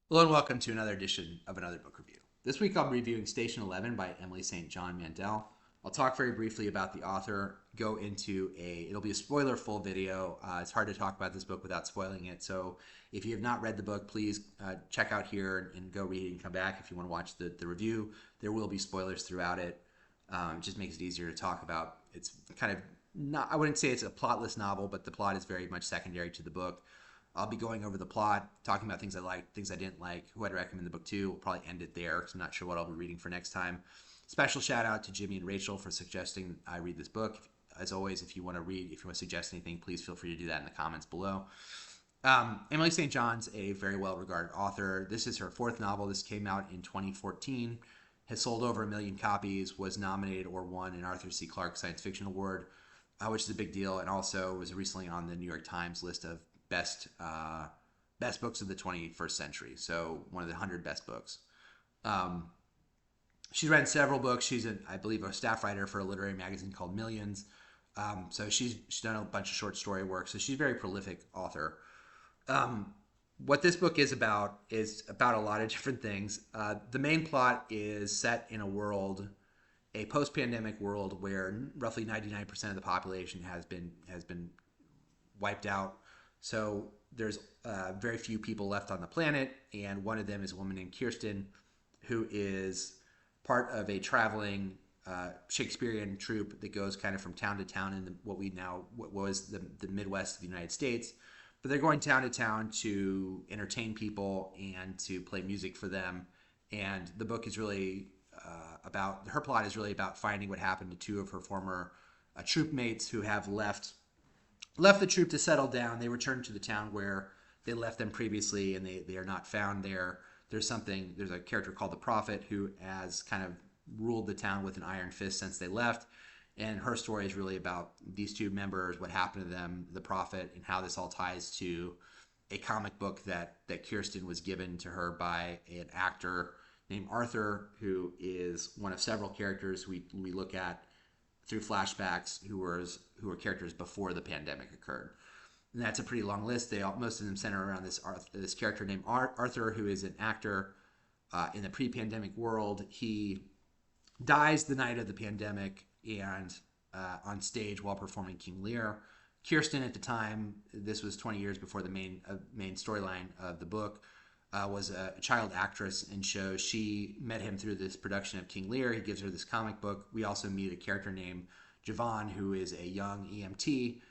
Hello and welcome to another edition of Another Book Review. This week I'll be reviewing Station 11 by Emily St. John Mandel. I'll talk very briefly about the author, it'll be a spoiler full video. It's hard to talk about this book without spoiling it. So if you have not read the book, please check out here and go read it and come back if you want to watch the review. There will be spoilers throughout it. It just makes it easier to talk about. It's kind of not, I wouldn't say it's a plotless novel, but the plot is very much secondary to the book. I'll be going over the plot, talking about things I liked, things I didn't like, who I'd recommend the book to. We'll probably end it there because I'm not sure what I'll be reading for next time. Special shout out to Jimmy and Rachel for suggesting I read this book. As always, if you want to suggest anything, please feel free to do that in the comments below. Emily St. John's a very well regarded author. This is her fourth novel. This came out in 2014, has sold over 1 million copies, was nominated or won an Arthur C. Clarke Science Fiction Award, which is a big deal, and also was recently on the New York Times list of best books of the 21st century. So one of the 100 best books. Um, she's read several books. I believe, a staff writer for a literary magazine called Millions. So she's done a bunch of short story work. So she's a very prolific author. What this book is about a lot of different things. The main plot is set in a post-pandemic world where roughly 99% of the population has been wiped out. So there's very few people left on the planet, and one of them is a woman named Kirsten, who is part of a traveling Shakespearean troupe that goes kind of from town to town in what was the Midwest of the United States. But they're going town to town to entertain people and to play music for them. And the book is really her plot is really about finding what happened to two of her former troupe mates who have left the troop to settle down. They return to the town where they left them previously, and they are not found there. There's a character called the Prophet who has kind of ruled the town with an iron fist since they left. And her story is really about these two members, what happened to them, the Prophet, and how this all ties to a comic book that Kirsten was given to her by an actor named Arthur, who is one of several characters we look at through flashbacks who were characters before the pandemic occurred. And that's a pretty long list. Most of them center around this character named Arthur, who is an actor in the pre-pandemic world. He dies the night of the pandemic and on stage while performing King Lear. Kirsten, at the time, this was 20 years before the main storyline of the book, was a child actress in shows. She met him through this production of King Lear. He gives her this comic book. We also meet a character named Javon, who is a young EMT,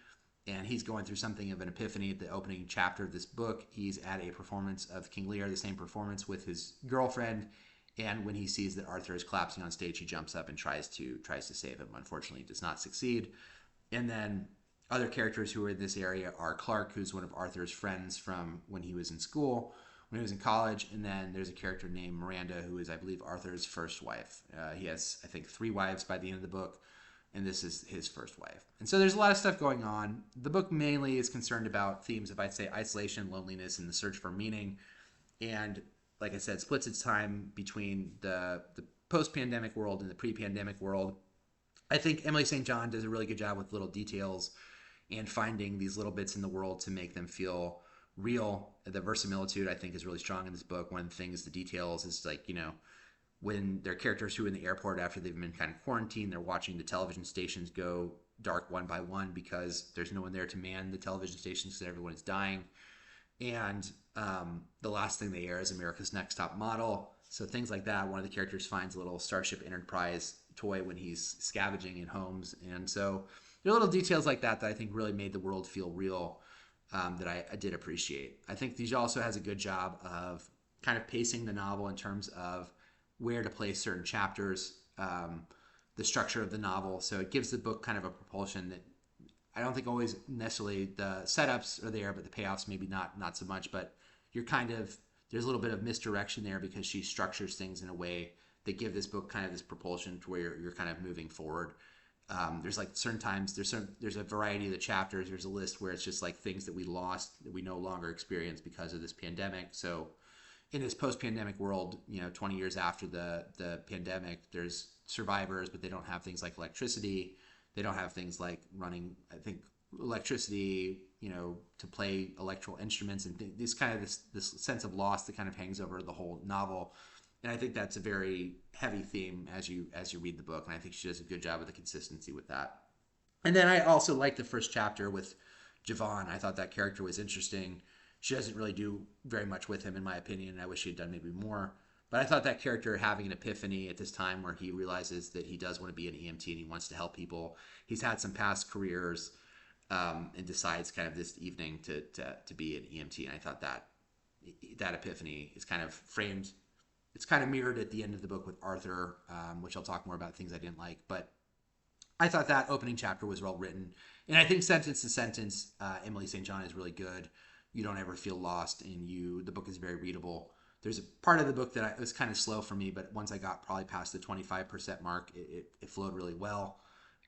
and he's going through something of an epiphany at the opening chapter of this book. He's at a performance of King Lear, the same performance with his girlfriend, and when he sees that Arthur is collapsing on stage, he jumps up and tries to save him. Unfortunately, does not succeed. And then other characters who are in this area are Clark, who's one of Arthur's friends from when he was in school, when he was in college, and then there's a character named Miranda, who is, I believe, Arthur's first wife. He has, I think, 3 wives by the end of the book, and this is his first wife. And so there's a lot of stuff going on. The book mainly is concerned about themes of, I'd say, isolation, loneliness, and the search for meaning. And like I said, splits its time between the post-pandemic world and the pre-pandemic world. I think Emily St. John does a really good job with little details and finding these little bits in the world to make them feel real. The verisimilitude, I think, is really strong in this book. One of the things, the details, is like, when there are characters who are in the airport after they've been kind of quarantined, they're watching the television stations go dark one by one because there's no one there to man the television stations because everyone is dying. And the last thing they air is America's Next Top Model. So things like that. One of the characters finds a little Starship Enterprise toy when he's scavenging in homes. And so there are little details like that I think really made the world feel real, that I did appreciate. I think these also has a good job of kind of pacing the novel in terms of where to place certain chapters, the structure of the novel. So it gives the book kind of a propulsion that I don't think always necessarily the setups are there, but the payoffs maybe not so much. But there's a little bit of misdirection there because she structures things in a way that give this book kind of this propulsion to where you're kind of moving forward. There's like certain times there's a variety of the chapters. There's a list where it's just like things that we lost that we no longer experience because of this pandemic. So in this post-pandemic world, 20 years after the pandemic, there's survivors, but they don't have things like electricity. They don't have things like running, I think, electricity, to play electrical instruments, and this kind of this sense of loss that kind of hangs over the whole novel. And I think that's a very heavy theme as you read the book, and I think she does a good job of the consistency with that. And then I also like the first chapter with Javon. I thought that character was interesting. She doesn't really do very much with him, in my opinion. I wish she had done maybe more. But I thought that character having an epiphany at this time where he realizes that he does want to be an EMT and he wants to help people. He's had some past careers, and decides kind of this evening to be an EMT. And I thought that epiphany is kind of framed. It's kind of mirrored at the end of the book with Arthur, which I'll talk more about things I didn't like. But I thought that opening chapter was well written. And I think sentence to sentence, Emily St. John is really good. You don't ever feel lost, and the book is very readable. There's a part of the book that was kind of slow for me, but once I got probably past the 25% mark, it flowed really well.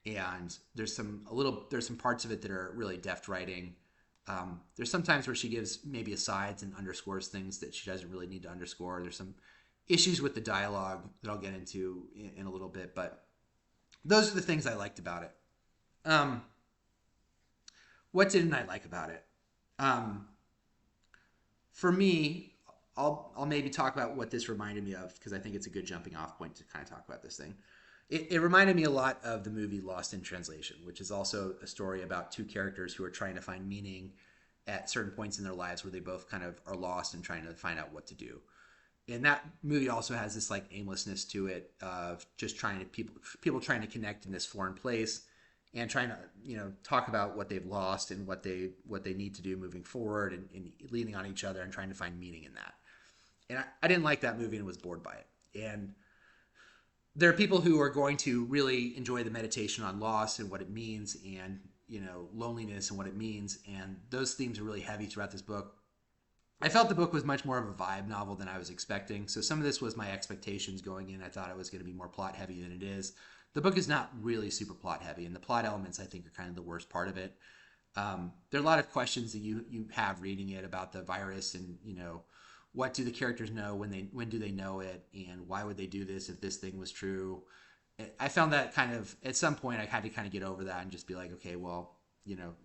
And there's some parts of it that are really deft writing. There's some times where she gives maybe asides and underscores things that she doesn't really need to underscore. There's some issues with the dialogue that I'll get into in a little bit, but those are the things I liked about it. What didn't I like about it? For me, I'll maybe talk about what this reminded me of, because I think it's a good jumping off point to kind of talk about this thing. It reminded me a lot of the movie Lost in Translation, which is also a story about two characters who are trying to find meaning at certain points in their lives where they both kind of are lost and trying to find out what to do. And that movie also has this like aimlessness to it of just people trying to connect in this foreign place and trying to talk about what they've lost and what they need to do moving forward, and leaning on each other and trying to find meaning in that. And I didn't like that movie and was bored by it. And there are people who are going to really enjoy the meditation on loss and what it means, and loneliness and what it means, and those themes are really heavy throughout this book. I felt the book was much more of a vibe novel than I was expecting. So some of this was my expectations going in. I thought it was going to be more plot heavy than it is. The book is not really super plot heavy, and the plot elements I think are kind of the worst part of it. There are a lot of questions that you have reading it about the virus, and what do the characters know, when do they know it, and why would they do this if this thing was true. I found that kind of, at some point I had to kind of get over that and just be like, okay, well,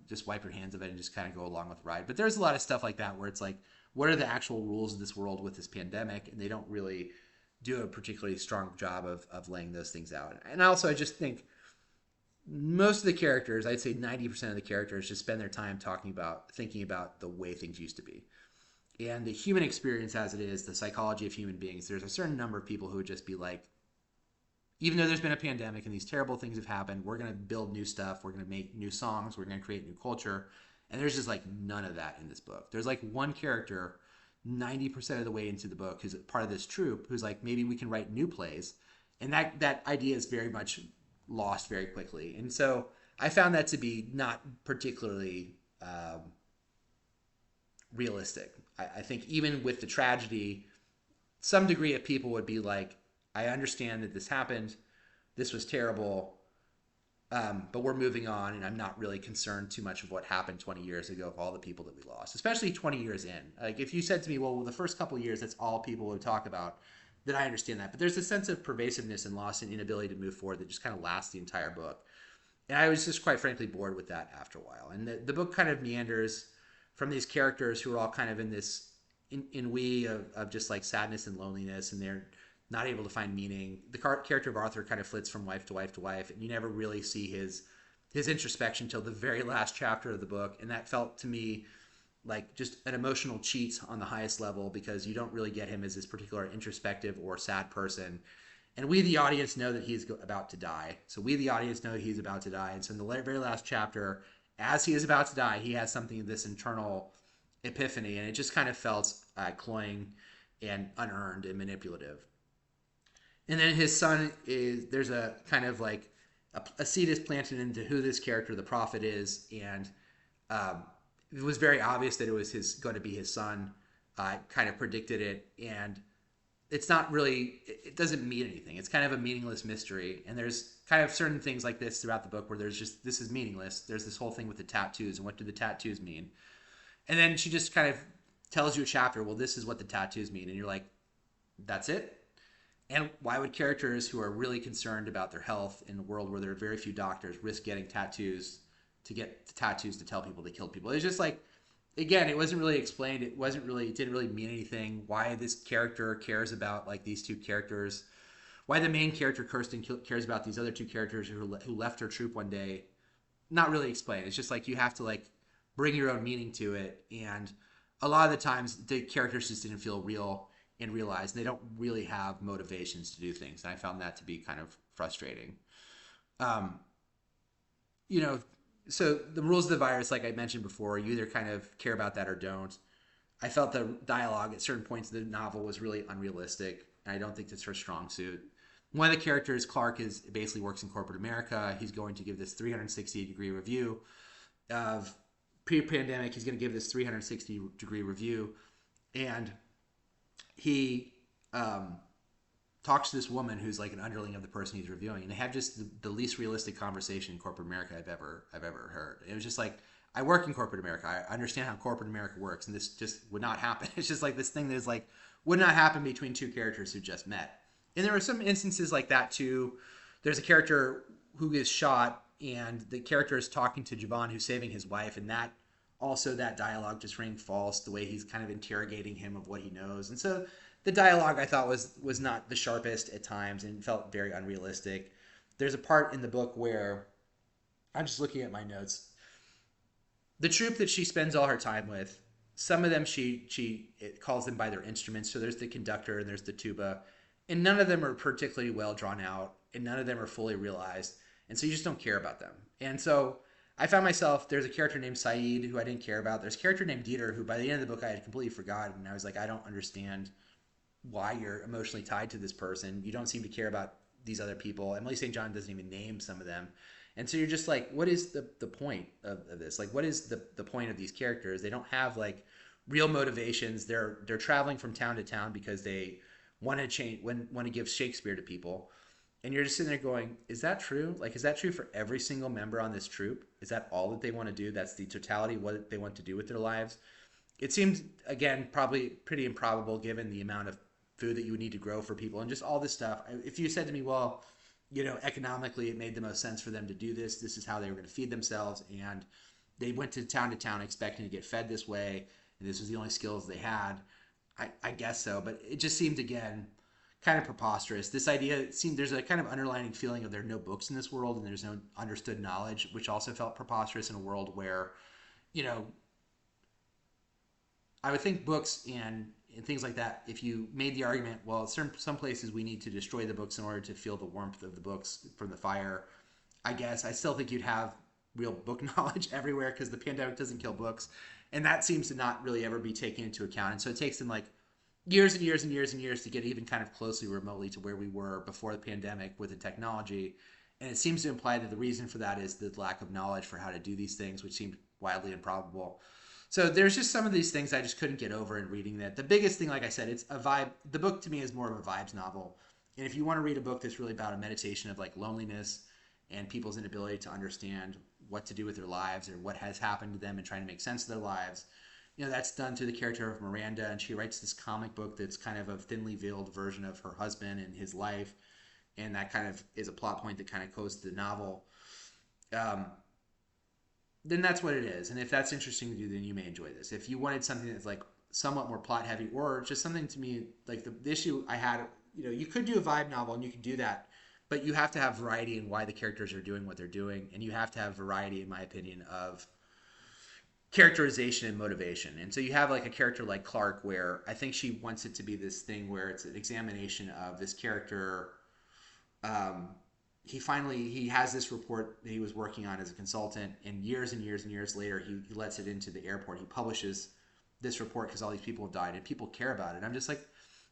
just wipe your hands of it and just kind of go along with the ride. But there's a lot of stuff like that where it's like, what are the actual rules of this world with this pandemic? And they don't really do a particularly strong job of laying those things out. And also, I just think most of the characters, I'd say 90% of the characters, just spend their time thinking about the way things used to be. And the human experience as it is, the psychology of human beings, there's a certain number of people who would just be like, even though there's been a pandemic and these terrible things have happened, we're going to build new stuff, we're going to make new songs, we're going to create new culture. And there's just like none of that in this book. There's like one character 90% of the way into the book who's part of this troupe who's like, maybe we can write new plays. And that idea is very much lost very quickly. And so I found that to be not particularly realistic. I think even with the tragedy, some degree of people would be like, I understand that this happened, this was terrible, but we're moving on, and I'm not really concerned too much of what happened 20 years ago of all the people that we lost, especially 20 years in. Like, if you said to me, well, the first couple of years, that's all people would talk about, then I understand that. But there's a sense of pervasiveness and loss and inability to move forward that just kind of lasts the entire book. And I was just quite frankly bored with that after a while. And the book kind of meanders from these characters who are all kind of in this ennui of just like sadness and loneliness, and they're not able to find meaning. The character of Arthur kind of flits from wife to wife to wife, and you never really see his introspection till the very last chapter of the book. And that felt to me like just an emotional cheat on the highest level, because you don't really get him as this particular introspective or sad person. And we, the audience, know that he's about to die. So we, the audience, know he's about to die. And so in the very last chapter, as he is about to die, he has something of this internal epiphany, and it just kind of felt cloying and unearned and manipulative. And then his son there's a kind of like a seed is planted into who this character, the prophet, is, and it was very obvious that it was going to be his son. I kind of predicted it, and it's not really, it doesn't mean anything. It's kind of a meaningless mystery, and there's kind of certain things like this throughout the book where there's just, this is meaningless. There's this whole thing with the tattoos, and what do the tattoos mean? And then she just kind of tells you a chapter, well, this is what the tattoos mean, and you're like, that's it? And why would characters who are really concerned about their health in a world where there are very few doctors risk getting tattoos to get the tattoos to tell people they killed people. It was just like, again, it wasn't really explained. It didn't really mean anything. Why this character cares about like these two characters. Why the main character Kirsten cares about these other two characters who left her troop one day. Not really explained. It's just like you have to like bring your own meaning to it, and a lot of the times the characters just didn't feel real and realized they don't really have motivations to do things. And I found that to be kind of frustrating. Um, you know, so the rules of the virus, like I mentioned before, you either kind of care about that or don't. I felt the dialogue at certain points of the novel was really unrealistic. And I don't think that's her strong suit. One of the characters, Clark, is basically works in corporate America. He's going to give this 360-degree review of pre-pandemic. He's going to give this 360-degree review, and he talks to this woman who's like an underling of the person he's reviewing, and they have just the least realistic conversation in corporate America I've ever heard. It was just like, I work in corporate America. I understand how corporate America works, and this just would not happen. It's just like this thing that is like would not happen between two characters who just met. And there are some instances like that too. There's a character who is shot, and the character is talking to Javon, who's saving his wife, and that also that dialogue just rang false. The way he's kind of interrogating him of what he knows, and so the dialogue I thought was not the sharpest at times and felt very unrealistic. There's a part in the book where I'm just looking at my notes. The troupe that she spends all her time with, some of them she calls them by their instruments. So there's the conductor and there's the tuba, and none of them are particularly well drawn out, and none of them are fully realized, and so you just don't care about them. And so I found myself, there's a character named Saeed who I didn't care about. There's a character named Dieter who by the end of the book I had completely forgotten, and I was like, I don't understand why you're emotionally tied to this person. You don't seem to care about these other people. Emily St. John doesn't even name some of them. And so you're just like, what is the point of this? Like, what is the point of these characters? They don't have like real motivations. They're traveling from town to town because they want to change, want to give Shakespeare to people. And you're just sitting there going, is that true? Like, is that true for every single member on this troupe? Is that all that they want to do? That's the totality of what they want to do with their lives? It seems, again, probably pretty improbable given the amount of food that you would need to grow for people and just all this stuff. If you said to me, well, economically it made the most sense for them to do this. This is how they were going to feed themselves. And they went to town expecting to get fed this way. And this was the only skills they had. I guess so. But it just seemed, again, kind of preposterous. This idea, it seemed there's a kind of underlining feeling of there are no books in this world and there's no understood knowledge, which also felt preposterous in a world where, I would think books and things like that, if you made the argument, well, some places we need to destroy the books in order to feel the warmth of the books from the fire, I guess I still think you'd have real book knowledge everywhere because the pandemic doesn't kill books. And that seems to not really ever be taken into account. And so it takes them like years and years and years and years to get even kind of closely remotely to where we were before the pandemic with the technology. And it seems to imply that the reason for that is the lack of knowledge for how to do these things, which seemed wildly improbable. So there's just some of these things I just couldn't get over in reading that. The biggest thing, like I said, it's a vibe. The book to me is more of a vibes novel. And if you want to read a book that's really about a meditation of like loneliness and people's inability to understand what to do with their lives or what has happened to them and trying to make sense of their lives, that's done through the character of Miranda. And she writes this comic book that's kind of a thinly veiled version of her husband and his life. And that kind of is a plot point that kind of goes to the novel. Then that's what it is. And if that's interesting to you, then you may enjoy this. If you wanted something that's like somewhat more plot heavy or just something to me, like the issue I had, you could do a vibe novel and you could do that, but you have to have variety in why the characters are doing what they're doing. And you have to have variety, in my opinion, of characterization and motivation. And so you have like a character like Clark, where I think she wants it to be this thing where it's an examination of this character. He has this report that he was working on as a consultant, and years and years and years later, he lets it into the airport. He publishes this report because all these people have died and people care about it. I'm just like,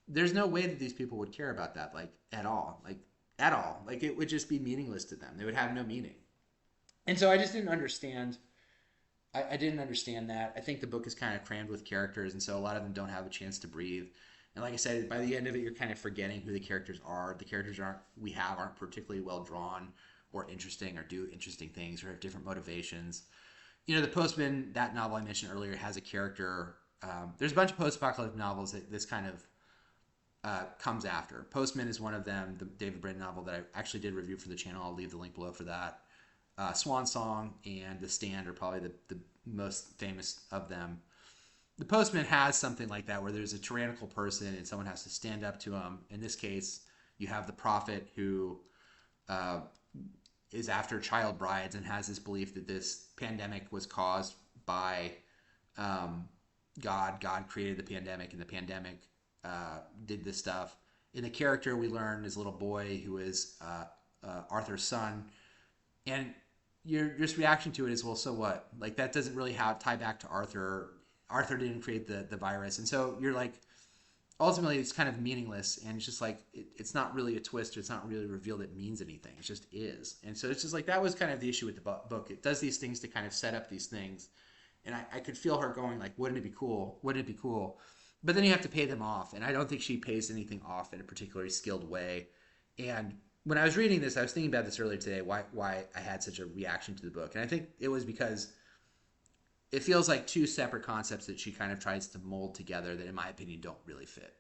there's no way that these people would care about that, like at all. Like it would just be meaningless to them. They would have no meaning. And so I just didn't understand. I didn't understand that. I think the book is kind of crammed with characters, and so a lot of them don't have a chance to breathe. And like I said, by the end of it, you're kind of forgetting who the characters are. The characters aren't particularly well drawn or interesting or do interesting things or have different motivations. The Postman, that novel I mentioned earlier, has a character. There's a bunch of post-apocalyptic novels that this kind of comes after. Postman is one of them, the David Brin novel that I actually did review for the channel. I'll leave the link below for that. Swan Song and The Stand are probably the most famous of them. The Postman has something like that where there's a tyrannical person and someone has to stand up to him. In this case, you have the prophet who uh, is after child brides and has this belief that this pandemic was caused by um, God. God created the pandemic, and the pandemic did this stuff. In the character, we learn is a little boy who is Arthur's son, and your just reaction to it is, well, so what? Like that doesn't really have tie back to Arthur. Arthur didn't create the virus, and so you're like, ultimately, it's kind of meaningless, and it's just like it's not really a twist. It's not really revealed. It means anything. It just is, and so it's just like that was kind of the issue with the book. It does these things to kind of set up these things, and I could feel her going like, wouldn't it be cool? Wouldn't it be cool? But then you have to pay them off, and I don't think she pays anything off in a particularly skilled way. And when I was reading this, I was thinking about this earlier today. Why I had such a reaction to the book, and I think it was because it feels like two separate concepts that she kind of tries to mold together that, in my opinion, don't really fit.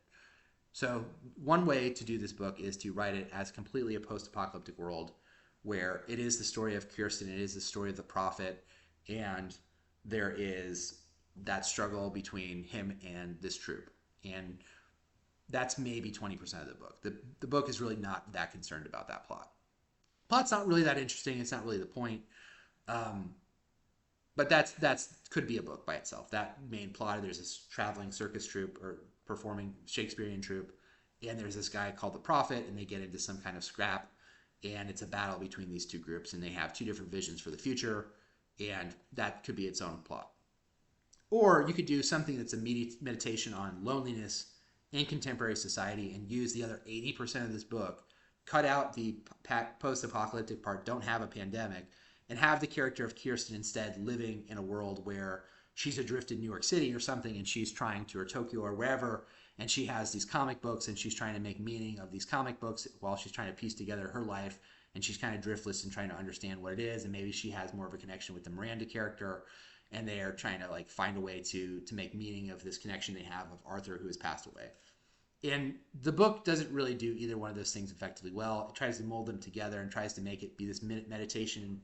So one way to do this book is to write it as completely a post-apocalyptic world where it is the story of Kirsten, it is the story of the prophet, and there is that struggle between him and this troop. And that's maybe 20% of the book. The book is really not that concerned about that plot. Plot's not really that interesting. It's not really the point. Um, but that's could be a book by itself. That main plot, there's this traveling circus troupe or performing Shakespearean troupe, and there's this guy called the Prophet, and they get into some kind of scrap, and it's a battle between these two groups, and they have two different visions for the future, and that could be its own plot. Or you could do something that's a meditation on loneliness in contemporary society and use the other 80% of this book, cut out the post-apocalyptic part, don't have a pandemic, and have the character of Kirsten instead living in a world where she's adrift in New York City or something, and she's trying to, or Tokyo or wherever, and she has these comic books, and she's trying to make meaning of these comic books while she's trying to piece together her life, and she's kind of driftless and trying to understand what it is, and maybe she has more of a connection with the Miranda character, and they are trying to like find a way to make meaning of this connection they have of Arthur who has passed away. And the book doesn't really do either one of those things effectively well. It tries to mold them together and tries to make it be this meditation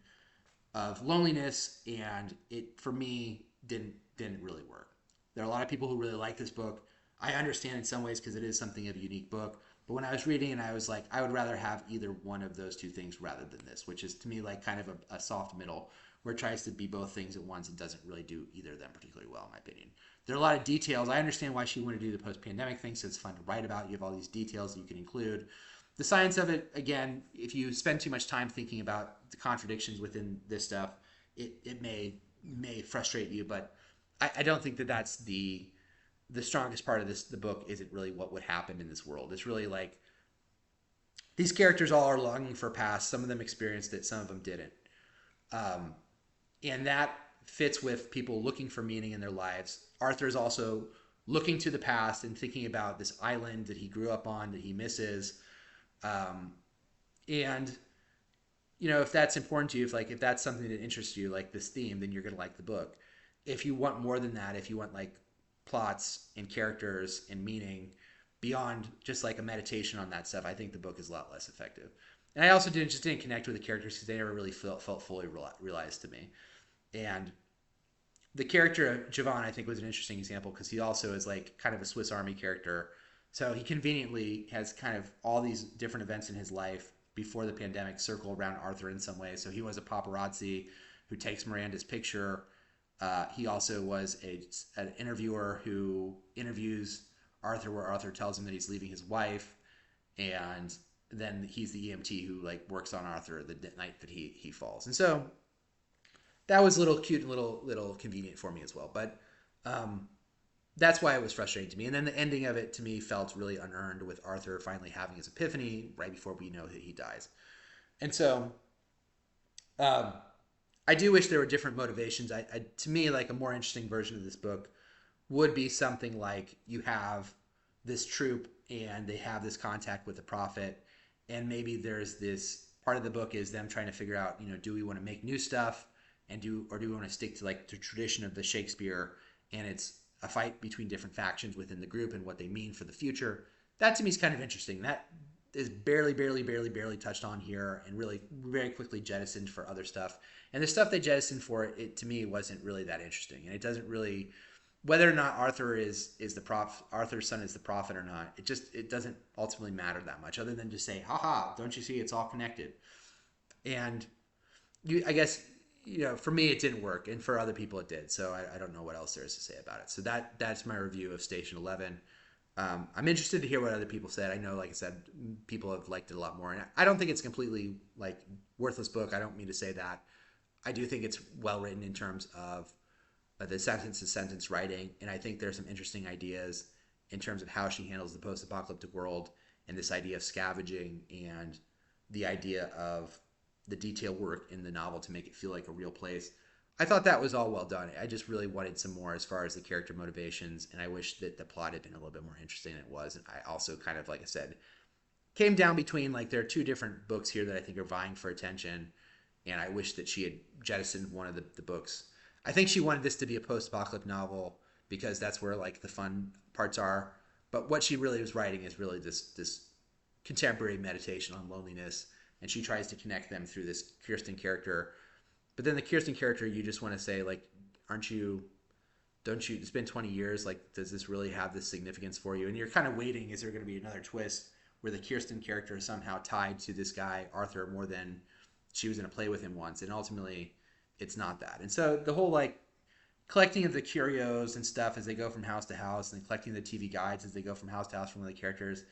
of loneliness, and it for me didn't really work. There are a lot of people who really like this book. I understand in some ways because it is something of a unique book. But when I was reading it, I was like, I would rather have either one of those two things rather than this, which is to me like kind of a soft middle where it tries to be both things at once and doesn't really do either of them particularly well, in my opinion. There are a lot of details. I understand why she wanted to do the post-pandemic thing, so it's fun to write about. You have all these details that you can include. The science of it, again, if you spend too much time thinking about the contradictions within this stuff, it may frustrate you, but I don't think that that's the strongest part of the book isn't really what would happen in this world. It's really like these characters all are longing for past. Some of them experienced it, some of them didn't. Um, and that fits with people looking for meaning in their lives. Arthur is also looking to the past and thinking about this island that he grew up on that he misses. And if that's important to you, if that's something that interests you, like this theme, then you're going to like the book. If you want more than that, if you want like plots and characters and meaning beyond just like a meditation on that stuff, I think the book is a lot less effective. And I also didn't connect with the characters because they never really felt fully realized to me. And the character of Javon, I think, was an interesting example because he also is like kind of a Swiss Army character. So he conveniently has kind of all these different events in his life before the pandemic circle around Arthur in some way. So he was a paparazzi who takes Miranda's picture. He also was an interviewer who interviews Arthur, where Arthur tells him that he's leaving his wife, and then he's the EMT who like works on Arthur the night that he falls. And so that was a little cute and little convenient for me as well. But that's why it was frustrating to me. And then the ending of it to me felt really unearned, with Arthur finally having his epiphany right before we know that he dies. And so I do wish there were different motivations. To me, like a more interesting version of this book would be something like you have this troupe and they have this contact with the prophet, and maybe there's this part of the book is them trying to figure out, do we want to make new stuff and do we want to stick to like the tradition of the Shakespeare, and it's a fight between different factions within the group and what they mean for the future. That to me is kind of interesting. That is barely touched on here, and really very quickly jettisoned for other stuff. And the stuff they jettisoned for it, to me, wasn't really that interesting. And it doesn't really, whether or not Arthur's son is the prophet or not, it doesn't ultimately matter that much, other than to say, haha, don't you see, it's all connected. And I guess, for me it didn't work, and for other people it did. So I don't know what else there is to say about it. So that's my review of Station 11. I'm interested to hear what other people said. I know, like I said, people have liked it a lot more, and I don't think it's completely like worthless book. I don't mean to say that. I do think it's well written in terms of the sentence to sentence writing, and I think there's some interesting ideas in terms of how she handles the post-apocalyptic world, and this idea of scavenging, and the idea of the detail work in the novel to make it feel like a real place. I thought that was all well done. I just really wanted some more as far as the character motivations, and I wish that the plot had been a little bit more interesting than it was. And I also kind of, like I said, came down between, like, there are two different books here that I think are vying for attention, and I wish that she had jettisoned one of the books. I think she wanted this to be a post-apocalyptic novel because that's where, like, the fun parts are. But what she really was writing is really this contemporary meditation on loneliness, and she tries to connect them through this Kirsten character. But then the Kirsten character, you just want to say, like, don't you, it's been 20 years, like, does this really have this significance for you? And you're kind of waiting, is there going to be another twist where the Kirsten character is somehow tied to this guy, Arthur, more than she was going to play with him once? And ultimately, it's not that. And so the whole, like, collecting of the curios and stuff as they go from house to house, and collecting the TV guides as they go from house to house from one of the characters,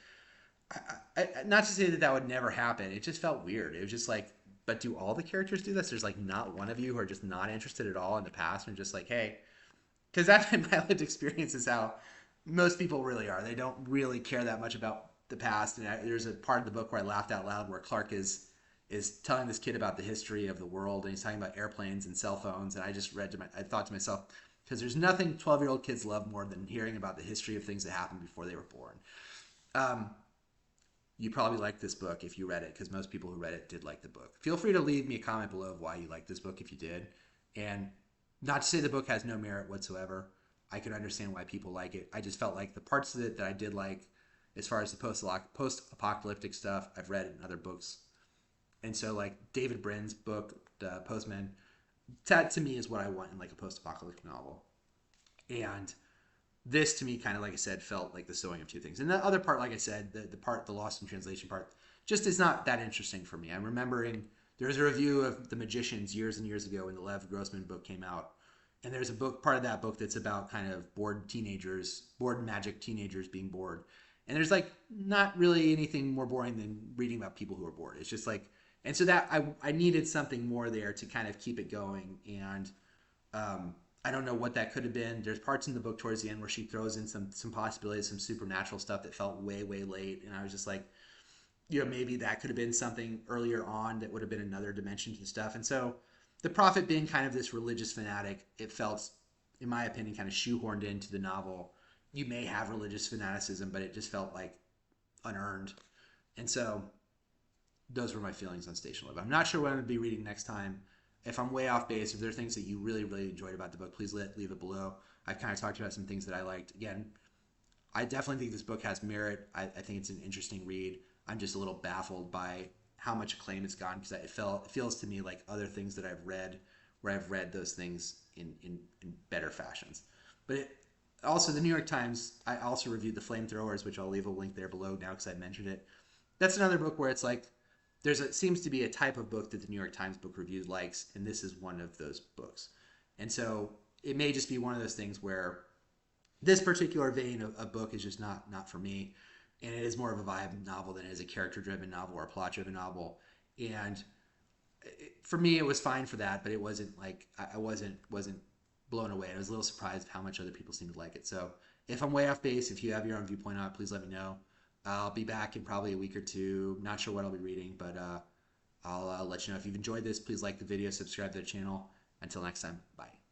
not to say that would never happen. It just felt weird. It was just like, but do all the characters do this? There's, like, not one of you who are just not interested at all in the past and just like, hey, because that's my lived experience is how most people really are. They don't really care that much about the past. And there's a part of the book where I laughed out loud where Clark is telling this kid about the history of the world, and he's talking about airplanes and cell phones. And I thought to myself, because there's nothing 12-year-old kids love more than hearing about the history of things that happened before they were born. You probably liked this book if you read it, because most people who read it did like the book. Feel free to leave me a comment below of why you liked this book if you did. And not to say the book has no merit whatsoever. I can understand why people like it. I just felt like the parts of it that I did like, as far as the post-apocalyptic stuff, I've read in other books. And so, like, David Brin's book, the Postman, that to me is what I want in, like, a post-apocalyptic novel. And this, to me, kind of, like I said, felt like the sewing of two things. And the other part, like I said, the lost in translation part, just is not that interesting for me. I'm remembering there was a review of The Magicians years and years ago when the Lev Grossman book came out. And there's a book, part of that book, that's about kind of bored magic teenagers being bored. And there's, like, not really anything more boring than reading about people who are bored. It's just like, and so that I needed something more there to kind of keep it going. And I don't know what that could have been. There's parts in the book towards the end where she throws in some possibilities, some supernatural stuff that felt way late. And I was just like, maybe that could have been something earlier on that would have been another dimension to the stuff. And so the prophet being kind of this religious fanatic, it felt, in my opinion, kind of shoehorned into the novel. You may have religious fanaticism, but it just felt like unearned. And so those were my feelings on Station 11. I'm not sure what I'm going to be reading next time. If I'm way off base, if there are things that you really enjoyed about the book, please leave it below. I've kind of talked about some things that I liked. Again, I definitely think this book has merit. I think it's an interesting read. I'm just a little baffled by how much acclaim it's gotten, because it feels to me like other things that I've read, where I've read those things in better fashions. But also, the New York Times, I also reviewed The Flamethrowers, which I'll leave a link there below now because I mentioned it. That's another book where it's like, seems to be a type of book that the New York Times Book Review likes, and this is one of those books. And so it may just be one of those things where this particular vein of book is just not for me, and it is more of a vibe novel than it is a character-driven novel or a plot-driven novel. And for me, it was fine for that, but it wasn't like, I wasn't blown away. I was a little surprised how much other people seemed to like it. So if I'm way off base, if you have your own viewpoint on it, please let me know. I'll be back in probably a week or two. Not sure what I'll be reading, but I'll let you know. If you've enjoyed this, please like the video, subscribe to the channel. Until next time, bye.